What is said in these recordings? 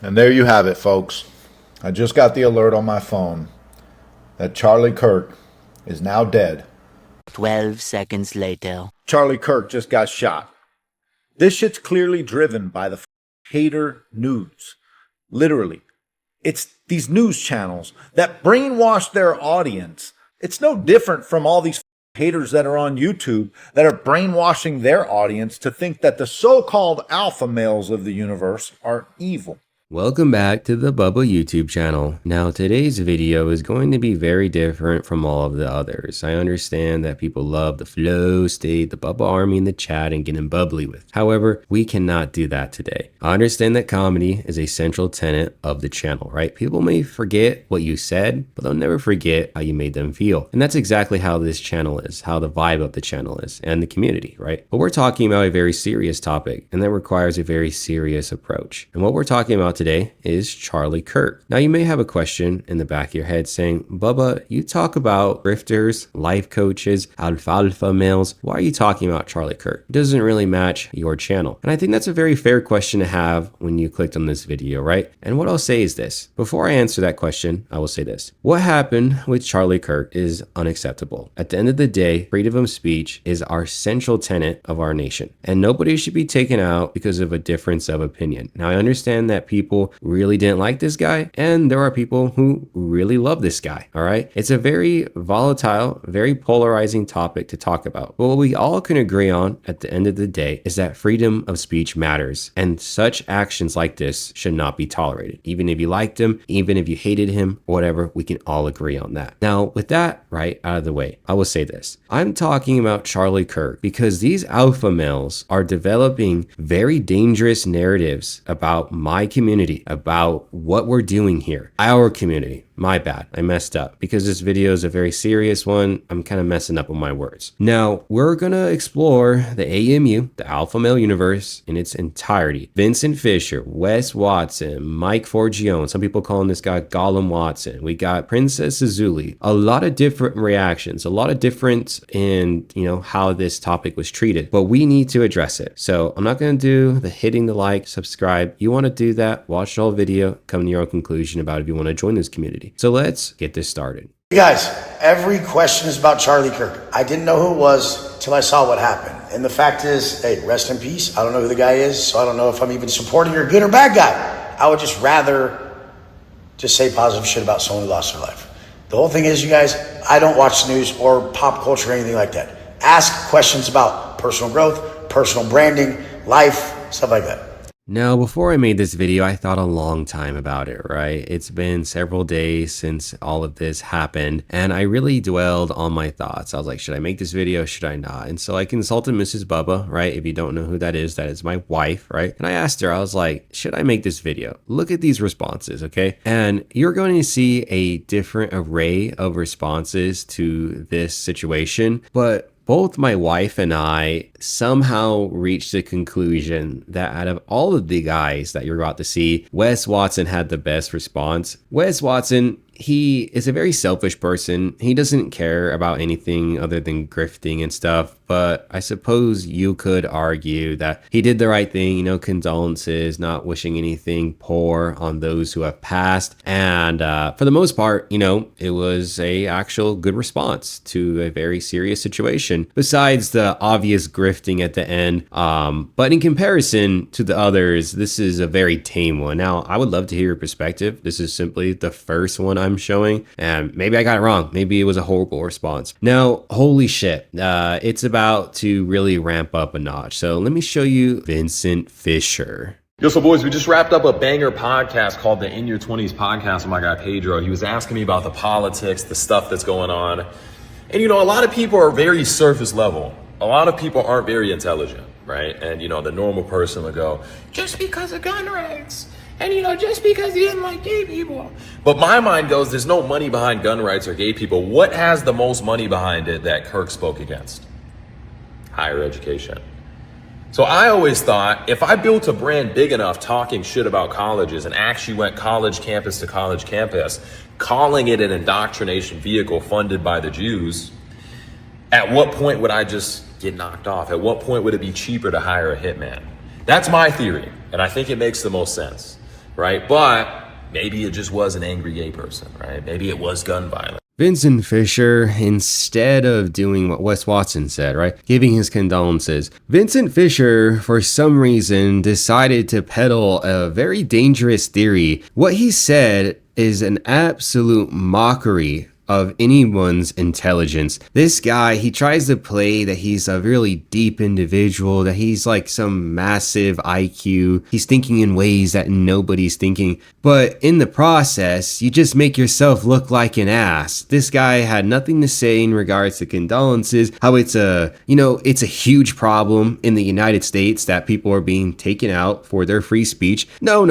And there you have it, folks. I just got the alert on my phone that Charlie Kirk is now dead. 12 seconds later. Charlie Kirk just got shot. This shit's clearly driven by the hater news. Literally. It's these news channels that brainwash their audience. It's no different from all these haters that are on YouTube that are brainwashing their audience to think that the so-called alpha males of the universe are evil. Welcome back to the Bubba YouTube channel. Now today's video is going to be very different from all of the others. I understand that people love the flow state, the Bubba army in the chat and getting bubbly with. However, we cannot do that today. I understand that comedy is a central tenet of the channel, right? People may forget what you said, but they'll never forget how you made them feel. And that's exactly how this channel is, how the vibe of the channel is and the community, right? But we're talking about a very serious topic and that requires a very serious approach. And what we're talking about today is Charlie Kirk. Now you may have a question in the back of your head saying, Bubba, you talk about grifters, life coaches, alfalfa males. Why are you talking about Charlie Kirk? It doesn't really match your channel. And I think that's a very fair question to have when you clicked on this video, right? And what I'll say is this. Before I answer that question, I will say this. What happened with Charlie Kirk is unacceptable. At the end of the day, freedom of speech is our central tenet of our nation. And nobody should be taken out because of a difference of opinion. Now I understand that people really didn't like this guy, and there are people who really love this guy, all right? It's a very volatile, very polarizing topic to talk about. But what we all can agree on at the end of the day is that freedom of speech matters, and such actions like this should not be tolerated. Even if you liked him, even if you hated him, whatever, we can all agree on that. Now, with that right out of the way, I will say this. I'm talking about Charlie Kirk because these alpha males are developing very dangerous narratives about my community, about what we're doing here, our community. My bad, I messed up because this video is a very serious one. I'm kind of messing up on my words. Now, we're gonna explore the AMU, the alpha male universe in its entirety. Vincent Fiser, Wes Watson, Mike Forgione, some people calling this guy Gollum Watson. We got Princess Azoulay. A lot of different reactions, a lot of difference in, how this topic was treated, but we need to address it. So I'm not gonna do the hitting the like, subscribe. You wanna do that, watch the whole video, come to your own conclusion about if you wanna join this community. So let's get this started. Hey guys, every question is about Charlie Kirk. I didn't know who it was till I saw what happened. And the fact is, hey, rest in peace. I don't know who the guy is, so I don't know if I'm even supporting or good or bad guy. I would just rather just say positive shit about someone who lost their life. The whole thing is, you guys, I don't watch the news or pop culture or anything like that. Ask questions about personal growth, personal branding, life, stuff like that. Now, before I made this video, I thought a long time about it, right? It's been several days since all of this happened, and I really dwelled on my thoughts. I was like, should I make this video? Should I not? And so I consulted Mrs. Bubba, right? If you don't know who that is my wife, right? And I asked her, I was like, should I make this video? Look at these responses, okay? And you're going to see a different array of responses to this situation, but both my wife and I somehow reached the conclusion that out of all of the guys that you're about to see, Wes Watson had the best response. Wes Watson, he is a very selfish person. He doesn't care about anything other than grifting and stuff. But I suppose you could argue that he did the right thing, condolences, not wishing anything poor on those who have passed. And for the most part, it was a actual good response to a very serious situation, besides the obvious grifting at the end. But in comparison to the others, this is a very tame one. Now, I would love to hear your perspective. This is simply the first one I'm showing, and maybe I got it wrong. Maybe it was a horrible response. Now, holy shit, it's about to really ramp up a notch. So let me show you Vincent Fiser. Yo, so boys, we just wrapped up a banger podcast called the In Your 20s podcast with my guy Pedro. He was asking me about the politics, the stuff that's going on. And a lot of people are very surface level. A lot of people aren't very intelligent, right? And the normal person would go, just because of gun rights. And just because he didn't like gay people. But my mind goes, there's no money behind gun rights or gay people. What has the most money behind it that Kirk spoke against? Higher education. So I always thought, if I built a brand big enough talking shit about colleges and actually went college campus to college campus, calling it an indoctrination vehicle funded by the Jews, at what point would I just get knocked off? At what point would it be cheaper to hire a hitman? That's my theory, and I think it makes the most sense. right? But maybe it just was an angry gay person, right? Maybe it was gun violence. Vincent Fisher, instead of doing what Wes Watson said, right, giving his condolences, Vincent Fisher, for some reason, decided to peddle a very dangerous theory. What he said is an absolute mockery of anyone's intelligence. This guy, he tries to play that he's a really deep individual, that he's like some massive IQ. He's thinking in ways that nobody's thinking. But in the process, you just make yourself look like an ass. This guy had nothing to say in regards to condolences, how it's it's a huge problem in the United States that people are being taken out for their free speech. No.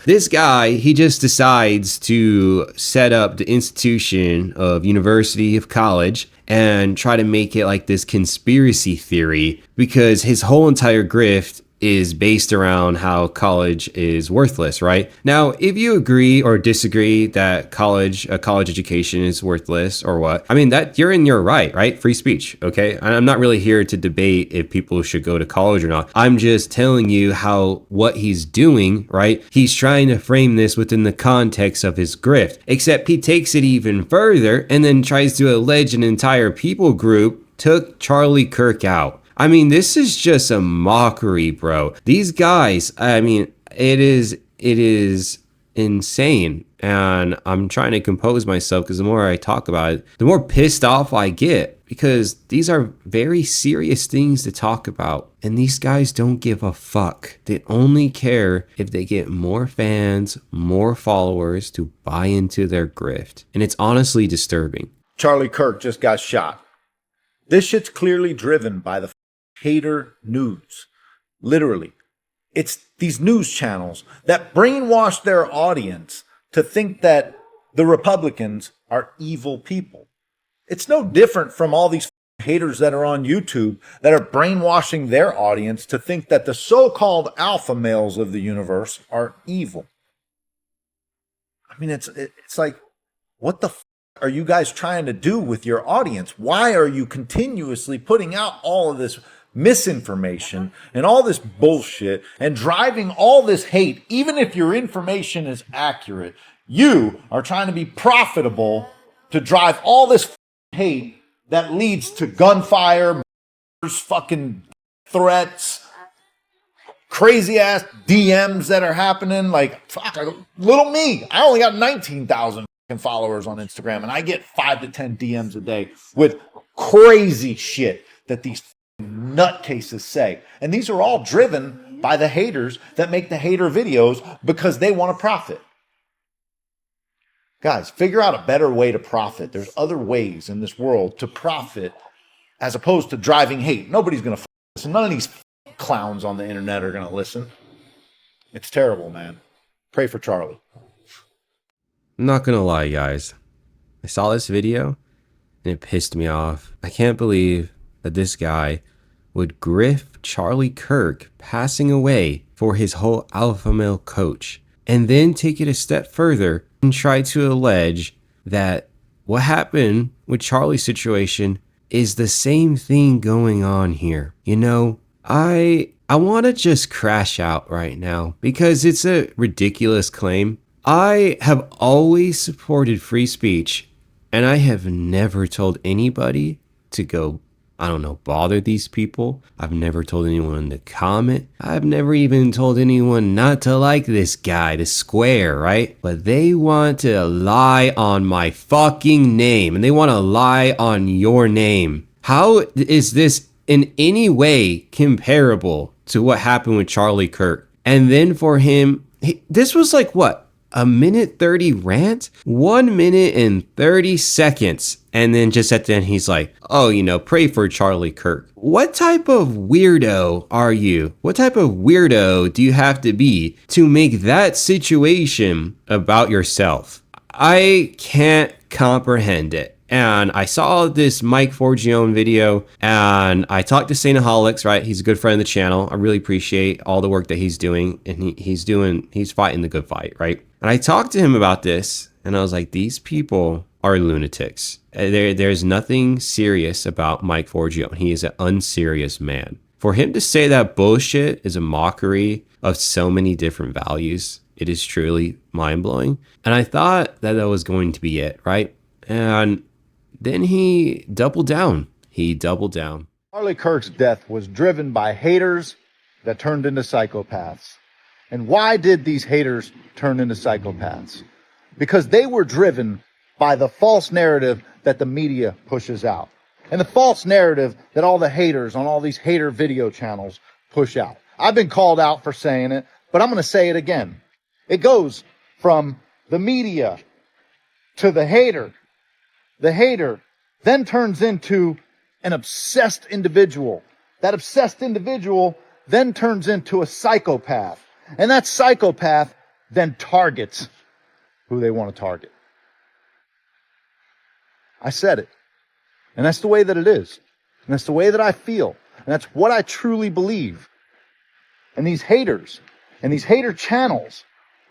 This guy, he just decides to set up the institution of university of college and try to make it like this conspiracy theory, because his whole entire grift is based around how college is worthless, right? Now, if you agree or disagree that a college education is worthless or what, I mean, that you're in your right? Free speech, okay? I'm not really here to debate if people should go to college or not. I'm just telling you what he's doing, right? He's trying to frame this within the context of his grift, except he takes it even further and then tries to allege an entire people group took Charlie Kirk out. I mean, this is just a mockery, bro. These guys, I mean, it is insane. And I'm trying to compose myself because the more I talk about it, the more pissed off I get, because these are very serious things to talk about. And these guys don't give a fuck. They only care if they get more fans, more followers to buy into their grift. And it's honestly disturbing. Charlie Kirk just got shot. This shit's clearly driven by the hater nudes. Literally. It's these news channels that brainwash their audience to think that the Republicans are evil people. It's no different from all these haters that are on YouTube that are brainwashing their audience to think that the so-called alpha males of the universe are evil. I mean, it's like, what the are you guys trying to do with your audience? Why are you continuously putting out all of this misinformation and all this bullshit and driving all this hate? Even if your information is accurate, you are trying to be profitable to drive all this hate that leads to gunfire, fucking threats, crazy ass DMs that are happening. Like, fuck, little me, I only got 19,000 followers on Instagram, and I get 5 to 10 DMs a day with crazy shit that these nutcases say. And these are all driven by the haters that make the hater videos because they want to profit. Guys, figure out a better way to profit. There's other ways in this world to profit as opposed to driving hate. Nobody's going to listen. None of these clowns on the internet are going to listen. It's terrible, man. Pray for Charlie. I'm not gonna lie, guys. I saw this video and it pissed me off. I can't believe that this guy would grift Charlie Kirk passing away for his whole alpha male coach, and then take it a step further and try to allege that what happened with Charlie's situation is the same thing going on here. You know, I want to just crash out right now because it's a ridiculous claim. I have always supported free speech, and I have never told anybody to go, bother these people. I've never told anyone to comment. I've never even told anyone not to like this guy, the square, right? But they want to lie on my fucking name, and they want to lie on your name. How is this in any way comparable to what happened with Charlie Kirk? And then for him, this was like what? A minute 30 rant, 1 minute and 30 seconds. And then just at the end, he's like, pray for Charlie Kirk. What type of weirdo are you? What type of weirdo do you have to be to make that situation about yourself? I can't comprehend it. And I saw this Mike Forgione video, and I talked to Saintaholics, right? He's a good friend of the channel. I really appreciate all the work that he's doing, and he's fighting the good fight, right? And I talked to him about this, and I was like, these people are lunatics. There's nothing serious about Mike Forgione. He is an unserious man. For him to say that bullshit is a mockery of so many different values, It is truly mind-blowing. And I thought that was going to be it, right? And then he doubled down. Charlie Kirk's death was driven by haters that turned into psychopaths. And why did these haters turn into psychopaths? Because they were driven by the false narrative that the media pushes out. And the false narrative that all the haters on all these hater video channels push out. I've been called out for saying it, but I'm going to say it again. It goes from the media to the hater. The hater then turns into an obsessed individual. That obsessed individual then turns into a psychopath. And that psychopath then targets who they want to target. I said it. And that's the way that it is. And that's the way that I feel. And that's what I truly believe. And these haters and these hater channels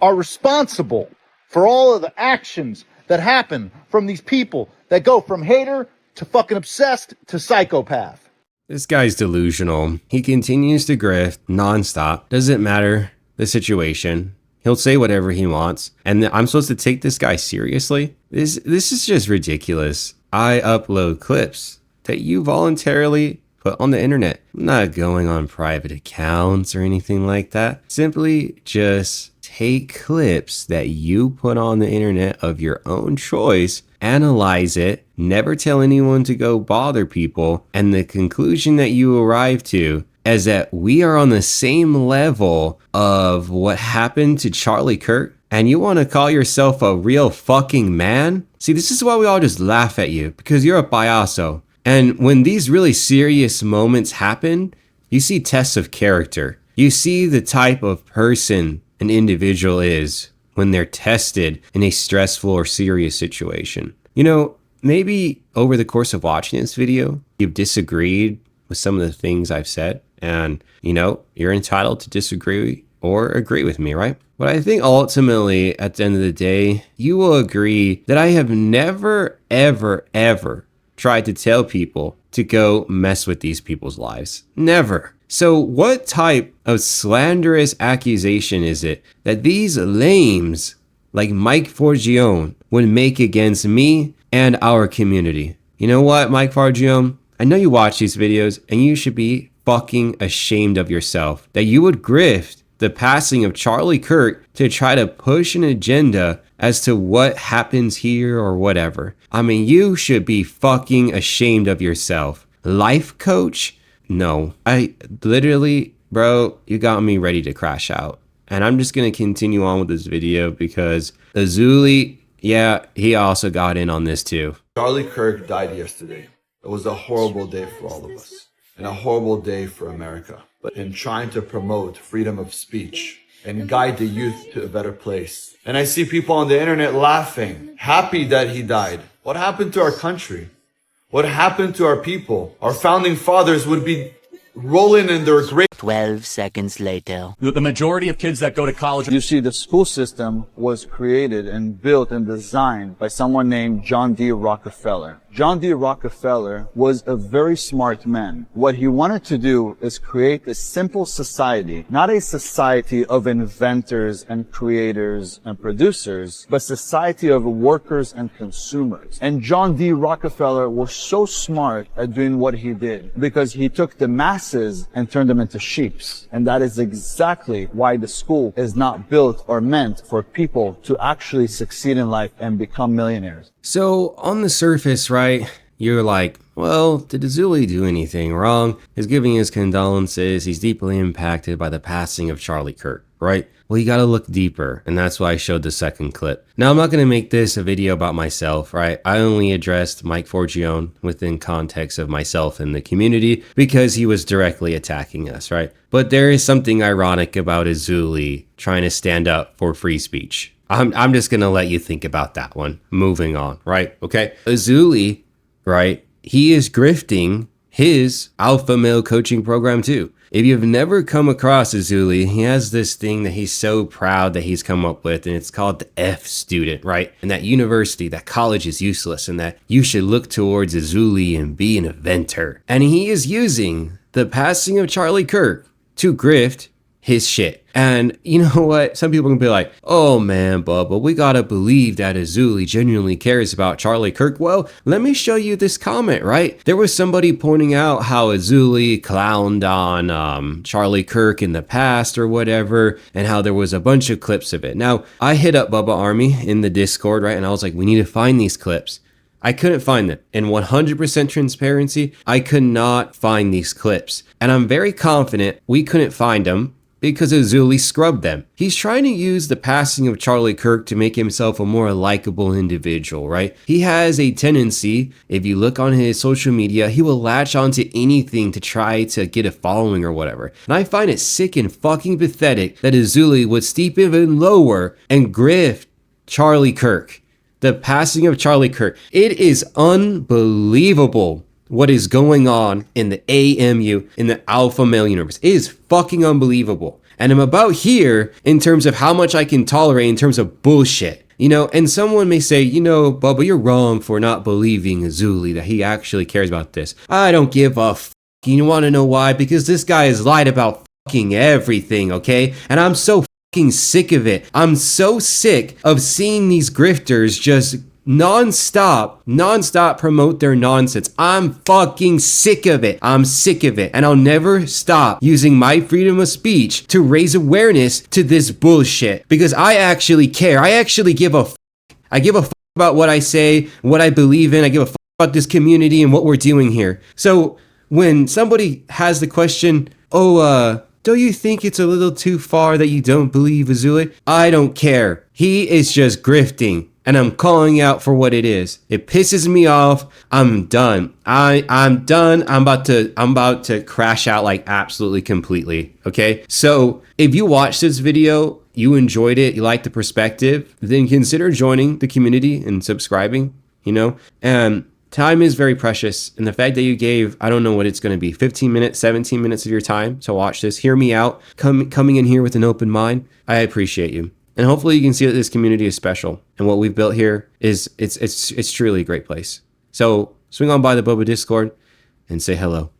are responsible for all of the actions that happen from these people that go from hater to fucking obsessed to psychopath. This guy's delusional. He continues to grift nonstop. Doesn't matter the situation. He'll say whatever he wants. And I'm supposed to take this guy seriously? This is just ridiculous. I upload clips that you voluntarily put on the internet. I'm not going on private accounts or anything like that. Simply just take clips that you put on the internet of your own choice, analyze it, never tell anyone to go bother people, and the conclusion that you arrive to is that we are on the same level of what happened to Charlie Kirk, and you want to call yourself a real fucking man? See, this is why we all just laugh at you, because you're a payaso. And when these really serious moments happen, you see tests of character. You see the type of person an individual is when they're tested in a stressful or serious situation. You know, maybe over the course of watching this video, you've disagreed with some of the things I've said. And, you know, you're entitled to disagree or agree with me, right? But I think ultimately, at the end of the day, you will agree that I have never, ever, ever tried to tell people to go mess with these people's lives. Never. So what type of slanderous accusation is it that these lames like Mike Forgione would make against me and our community? You know what, Mike Forgione? I know you watch these videos and you should be fucking ashamed of yourself that you would grift the passing of Charlie Kirk to try to push an agenda as to what happens here or whatever. I mean, you should be fucking ashamed of yourself. Life coach? No. I literally, bro, you got me ready to crash out. And I'm just going to continue on with this video because Azoulay, yeah, he also got in on this too. Charlie Kirk died yesterday. It was a horrible day for all of us and a horrible day for America. But in trying to promote freedom of speech and guide the youth to a better place. And I see people on the internet laughing, happy that he died. What happened to our country? What happened to our people? Our founding fathers would be rolling in their grave. 12 seconds later. The majority of kids that go to college. You see, the school system was created and built and designed by someone named John D. Rockefeller. John D. Rockefeller was a very smart man. What he wanted to do is create a simple society, not a society of inventors and creators and producers, but society of workers and consumers. And John D. Rockefeller was so smart at doing what he did because he took the masses and turned them into sheeps. And that is exactly why the school is not built or meant for people to actually succeed in life and become millionaires. So on the surface, right, you're like, well, did Azoulay do anything wrong? He's giving his condolences. He's deeply impacted by the passing of Charlie Kirk, right? Well, you gotta look deeper, and that's why I showed the second clip. Now, I'm not gonna make this a video about myself, right? I only addressed Mike Forgione within context of myself and the community because he was directly attacking us, right? But there is something ironic about Azoulay trying to stand up for free speech. I'm just gonna let you think about that one. Moving on, right? Okay. Azoulay, right? He is grifting his alpha male coaching program too. If you've never come across Azoulay, he has this thing that he's so proud that he's come up with, and it's called the F student, right? And that university, that college is useless, and that you should look towards Azoulay and be an inventor. And he is using the passing of Charlie Kirk to grift his shit. And you know what? Some people can be like, oh man, Bubba, we gotta believe that Azoulay genuinely cares about Charlie Kirk. Well, let me show you this comment, right? There was somebody pointing out how Azoulay clowned on Charlie Kirk in the past or whatever, and how there was a bunch of clips of it. Now, I hit up Bubba Army in the Discord, right? And I was like, we need to find these clips. I couldn't find them. In 100% transparency, I could not find these clips. And I'm very confident we couldn't find them because Azoulay scrubbed them. He's trying to use the passing of Charlie Kirk to make himself a more likable individual, right? He has a tendency, if you look on his social media, he will latch onto anything to try to get a following or whatever. And I find it sick and fucking pathetic that Azoulay would steep even lower and grift Charlie Kirk. The passing of Charlie Kirk. It is unbelievable what is going on in the AMU, in the alpha male universe. It is fucking unbelievable. And I'm about here in terms of how much I can tolerate in terms of bullshit. You know, and someone may say, you know, Bubba, you're wrong for not believing Azoulay, that he actually cares about this. I don't give a fuck. You want to know why? Because this guy has lied about fucking everything, okay? And I'm so fucking sick of it. I'm so sick of seeing these grifters just non-stop promote their nonsense. I'm fucking sick of it. I'm sick of it. And I'll never stop using my freedom of speech to raise awareness to this bullshit. Because I actually care. I actually give a fuck. I give a fuck about what I say, what I believe in. I give a fuck about this community and what we're doing here. So when somebody has the question, don't you think it's a little too far that you don't believe Azoulay? I don't care. He is just grifting. And I'm calling out for what it is. It pisses me off. I'm done. I'm done. I'm about to crash out like absolutely completely. Okay. So if you watched this video, you enjoyed it, you liked the perspective, then consider joining the community and subscribing, you know, and time is very precious. And the fact that you gave, I don't know what it's going to be, 15 minutes, 17 minutes of your time to watch this, hear me out, coming in here with an open mind. I appreciate you. And hopefully you can see that this community is special. And what we've built here is it's truly a great place. So swing on by the Bubba Discord and say hello.